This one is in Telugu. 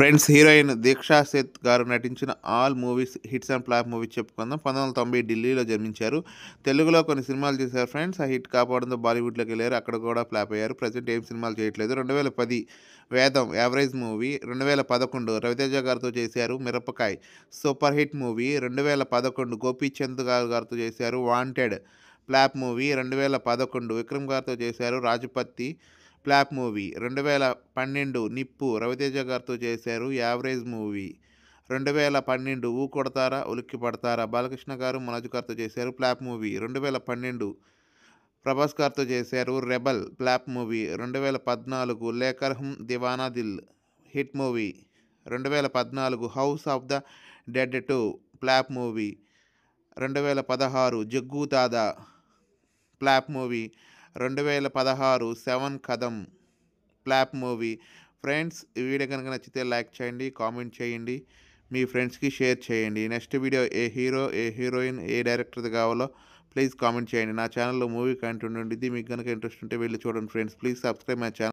ఫ్రెండ్స్ హీరోయిన్ దీక్షా సేత్ గారు నటించిన all movies hits and flop movie చెప్పుకుందాం. 1990 ఢిల్లీలో జన్మించారు. తెలుగులో కొన్ని సినిమాలు చేశారు ఫ్రెండ్స్. ఆ హిట్ కాపాడంతో బాలీవుడ్లోకి వెళ్ళారు. అక్కడ కూడా ఫ్లాప్ అయ్యారు. ప్రజెంట్ ఏం సినిమాలు చేయట్లేదు. 2010 వేదం యావరేజ్ మూవీ. 2011 రవితేజ గారితో చేశారు మిరపకాయ్ సూపర్ హిట్ మూవీ. 2011 గోపీచంద్ గారితో చేశారు వాంటెడ్ ఫ్లాప్ మూవీ. 2011 విక్రమ్ గారితో చేశారు రాజుపత్తి ఫ్లాప్ మూవీ. 2012 నిప్పు రవితేజ గారితో చేశారు యావరేజ్ మూవీ. 2012 ఊ కొడతారా ఉలిక్కి పడతారా బాలకృష్ణ గారు మనోజ్ గారితో చేశారు ఫ్లాప్ మూవీ. 2012 ప్రభాస్ గారితో చేశారు Rebel flop movie. 2014 Lekar Hum Deewana Dil hit movie. 2014 House of the Dead 2 flop movie. 2016 Jaggu Dada flop movie. 2016 seven Kadam flop movie. Friends ఈ వీడియో కనుక నచ్చితే లైక్ చేయండి, కామెంట్ చేయండి, మీ ఫ్రెండ్స్కి షేర్ చేయండి. నెక్స్ట్ వీడియో ఏ హీరో ఏ హీరోయిన్ ఏ డైరెక్టర్ది కావాలో ప్లీజ్ కామెంట్ చేయండి. నా ఛానల్లో మూవీ కంటెంట్ ఉండిద్ది. మీకు కనుక ఇంట్రెస్ట్ ఉంటే వెళ్ళి చూడండి friends. Please subscribe my channel.